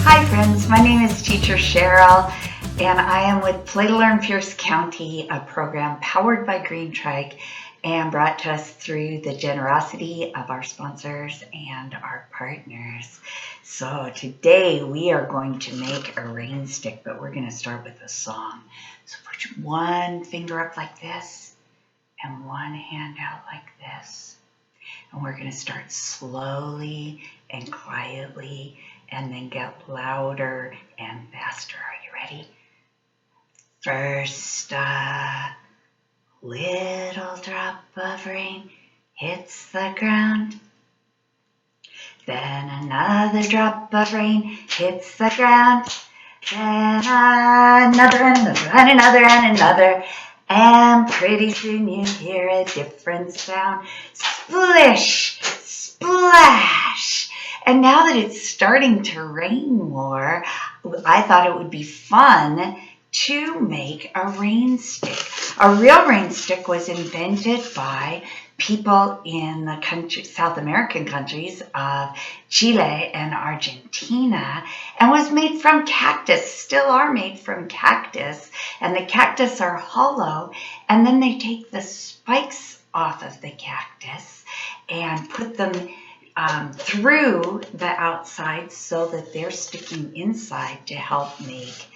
Hi friends, my name is Teacher Cheryl and I am with Play to Learn Pierce County, a program powered by Green Trike and brought to us through the generosity of our sponsors and our partners. So today we are going to make a rain stick, but we're going to start with a song. So put one finger up like this and one hand out like this. And we're going to start slowly and quietly and then get louder and faster. Are you ready? First, a little drop of rain hits the ground. Then another drop of rain hits the ground. Then another and another and another and another. And pretty soon you hear a different sound. Splish, splash. And now that it's starting to rain more, I thought it would be fun to make a rain stick. A real rain stick was invented by people in the South American countries of Chile and Argentina, and was made from cactus, still are made from cactus, and the cactus are hollow, and then they take the spikes off of the cactus and put them through the outside so that they're sticking inside to help make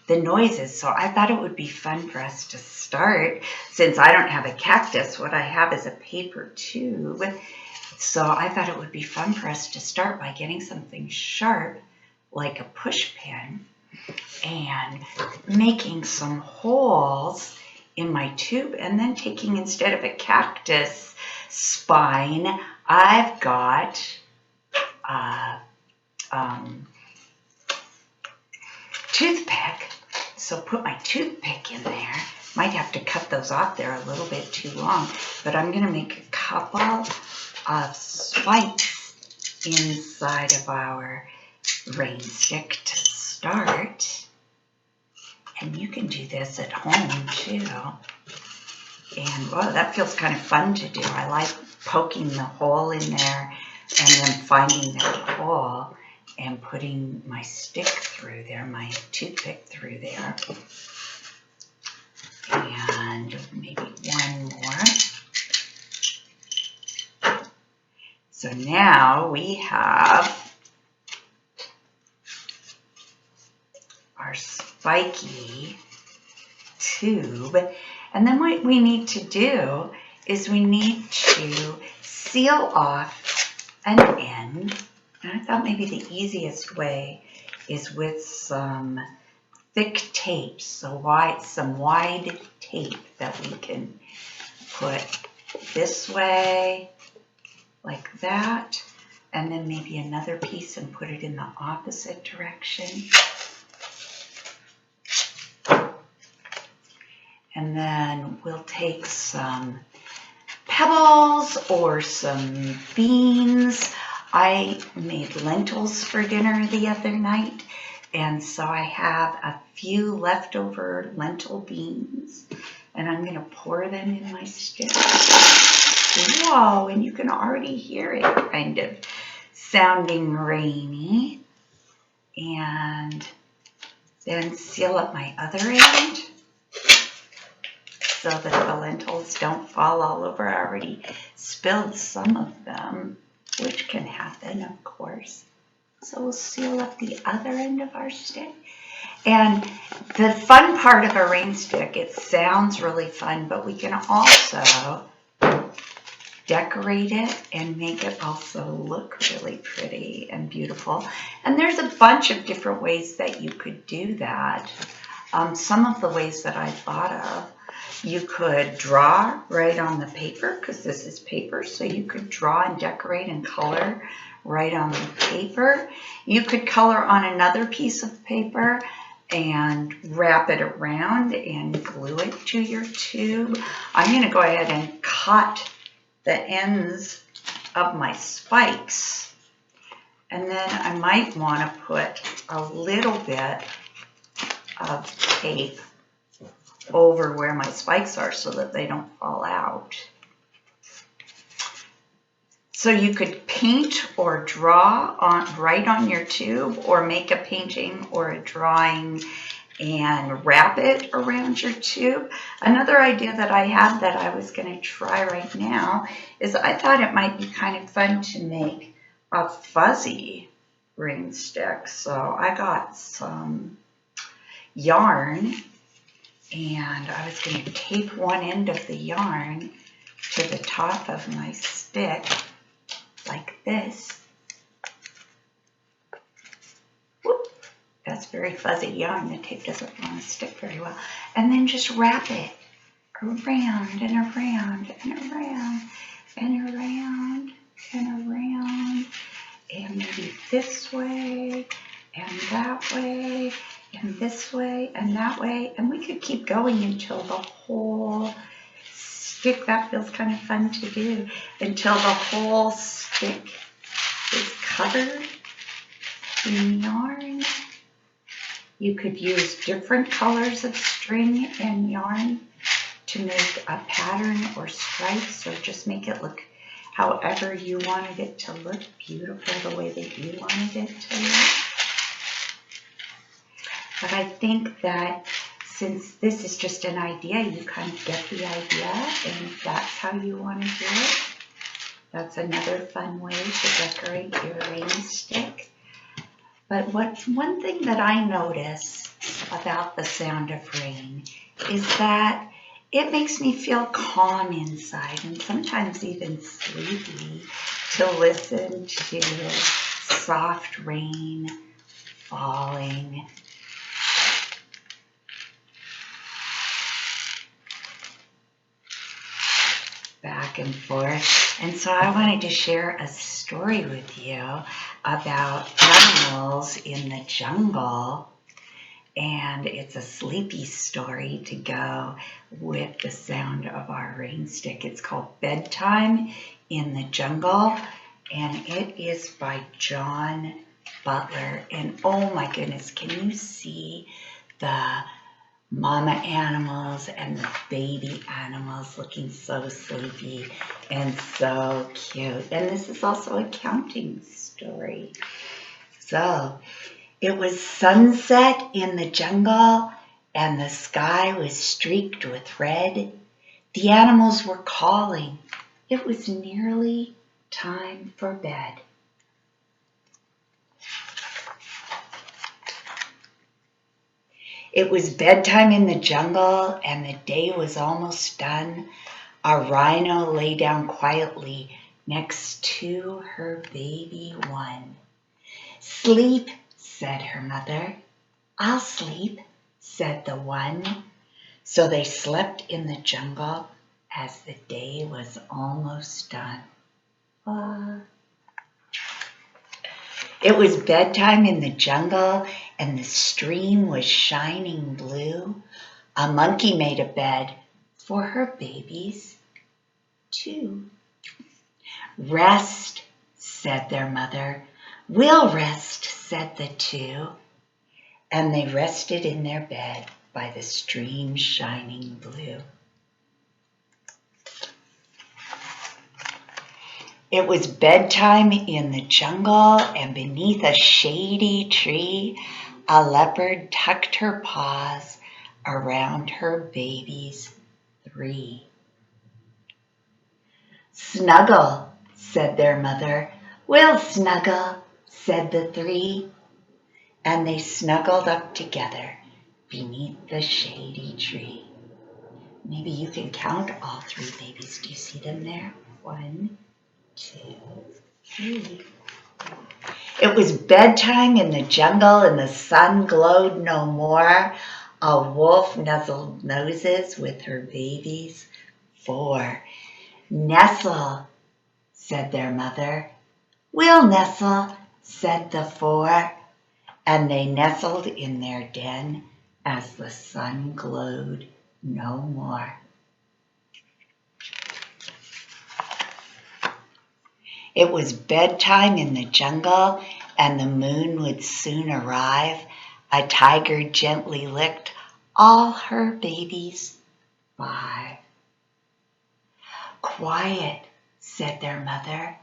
the noises. So I thought it would be fun for us to start. Since I don't have a cactus, what I have is a paper tube. So I thought it would be fun for us to start by getting something sharp like a push pin and making some holes in my tube, and then taking, instead of a cactus spine, I've got a toothpick. So put my toothpick in there. Might have to cut those off, they're a little bit too long, but I'm going to make a couple of spikes inside of our rain stick to start. And you can do this at home too. And well, that feels kind of fun to do. I like poking the hole in there and then finding that hole and putting my stick through there, my toothpick through there. And maybe one more. So now we have our spiky tube. And then what we need to do is we need to seal off an end. And I thought maybe the easiest way is with some thick tape, some wide tape that we can put this way, like that, and then maybe another piece and put it in the opposite direction. And then we'll take some pebbles or some beans. I made lentils for dinner the other night, and so I have a few leftover lentil beans, and I'm going to pour them in my stick. Whoa, and you can already hear it kind of sounding rainy. And then seal up my other end so that the lentils don't fall all over. I already spilled some of them, which can happen, of course. So we'll seal up the other end of our stick. And the fun part of a rain stick, it sounds really fun, but we can also decorate it and make it also look really pretty and beautiful. And there's a bunch of different ways that you could do that. Some of the ways that I thought of, you could draw right on the paper, because this is paper, so you could draw and decorate and color right on the paper. You could color on another piece of paper and wrap it around and glue it to your tube. I'm going to go ahead and cut the ends of my spikes, and then I might want to put a little bit of tape over where my spikes are so that they don't fall out. So you could paint or draw right on your tube, or make a painting or a drawing and wrap it around your tube. Another idea that I had that I was going to try right now is I thought it might be kind of fun to make a fuzzy ring stick. So I got some yarn, and I was going to tape one end of the yarn to the top of my stick like this. Whoop. That's very fuzzy yarn. The tape doesn't want to stick very well. And then just wrap it around and around and around and around and around. And maybe this way and that way and this way and that way. And we could keep going until the whole stick, that feels kind of fun to do, until the whole stick is covered in yarn. You could use different colors of string and yarn to make a pattern or stripes, or just make it look however you wanted it to look, beautiful the way that you wanted it to look. But I think that since this is just an idea, you kind of get the idea, and if that's how you want to do it, that's another fun way to decorate your rain stick. But one thing that I notice about the sound of rain is that it makes me feel calm inside, and sometimes even sleepy, to listen to soft rain falling. Back and forth. And so I wanted to share a story with you about animals in the jungle. And it's a sleepy story to go with the sound of our rain stick. It's called Bedtime in the Jungle, and it is by John Butler. And oh my goodness, can you see the mama animals and the baby animals looking so sleepy and so cute? And this is also a counting story. So it was sunset in the jungle, and the sky was streaked with red. The animals were calling. It was nearly time for bed. It was bedtime in the jungle, and the day was almost done. A rhino lay down quietly next to her baby one. "Sleep," said her mother. "I'll sleep," said the one. So they slept in the jungle as the day was almost done. It was bedtime in the jungle, and the stream was shining blue. A monkey made a bed for her babies too. "Rest," said their mother. "We'll rest," said the two. And they rested in their bed by the stream shining blue. It was bedtime in the jungle, and beneath a shady tree, a leopard tucked her paws around her babies three. "Snuggle," said their mother. "We'll snuggle," said the three. And they snuggled up together beneath the shady tree. Maybe you can count all three babies. Do you see them there? 1, 2, 3. It was bedtime in the jungle, and the sun glowed no more. A wolf nuzzled noses with her babies 4. "Nestle," said their mother. "We'll nestle," said the 4. And they nestled in their den as the sun glowed no more. It was bedtime in the jungle, and the moon would soon arrive. A tiger gently licked all her babies 5. "Quiet," said their mother.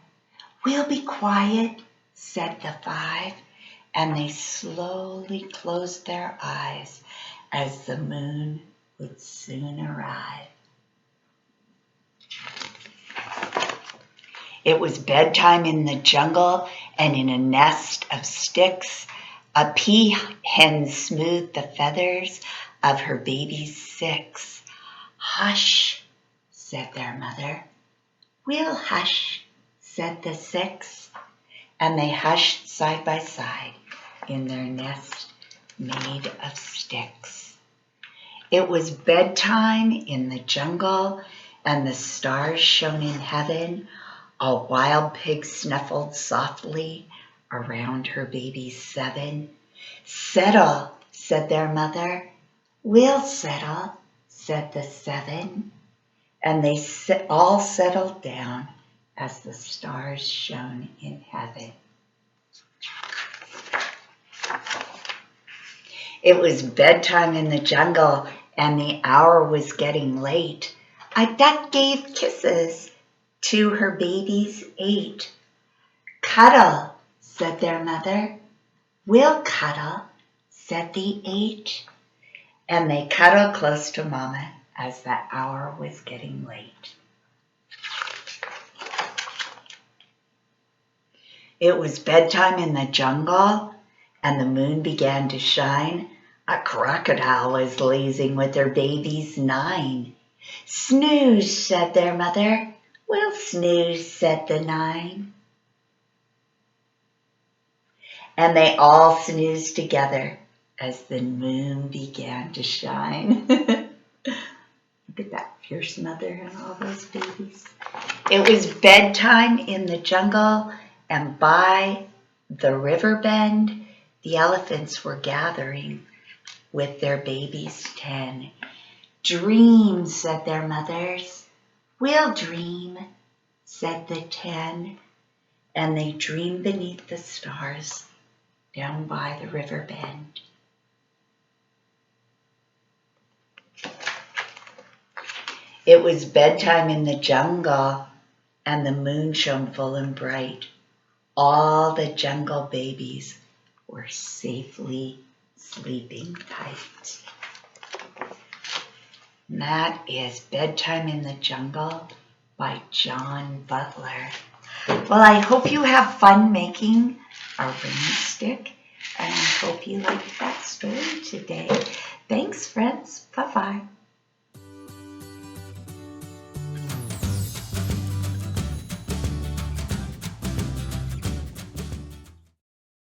"We'll be quiet," said the 5, and they slowly closed their eyes as the moon would soon arrive. It was bedtime in the jungle, and in a nest of sticks, a peahen smoothed the feathers of her baby's 6. "Hush," said their mother. "We'll hush," said the 6, and they hushed side by side in their nest made of sticks. It was bedtime in the jungle, and the stars shone in heaven. A wild pig snuffled softly around her baby's 7. "Settle," said their mother. "We'll settle," said the 7, and they all settled down as the stars shone in heaven. It was bedtime in the jungle, and the hour was getting late. A duck gave kisses to her babies 8. "Cuddle," said their mother. "We'll cuddle," said the 8, and they cuddled close to Mama as the hour was getting late. It was bedtime in the jungle, and the moon began to shine. A crocodile was lazing with her babies 9. "Snooze," said their mother. "We'll snooze," said the 9. And they all snoozed together as the moon began to shine. Look at that fierce mother and all those babies. It was bedtime in the jungle, and by the river bend, the elephants were gathering with their babies 10. "Dream," said their mothers. "We'll dream," said the 10, and they dreamed beneath the stars down by the river bend. It was bedtime in the jungle, and the moon shone full and bright. All the jungle babies were safely sleeping tight. And that is Bedtime in the Jungle by John Butler. Well, I hope you have fun making a rainstick, and I hope you liked that story today. Thanks, friends. Bye-bye.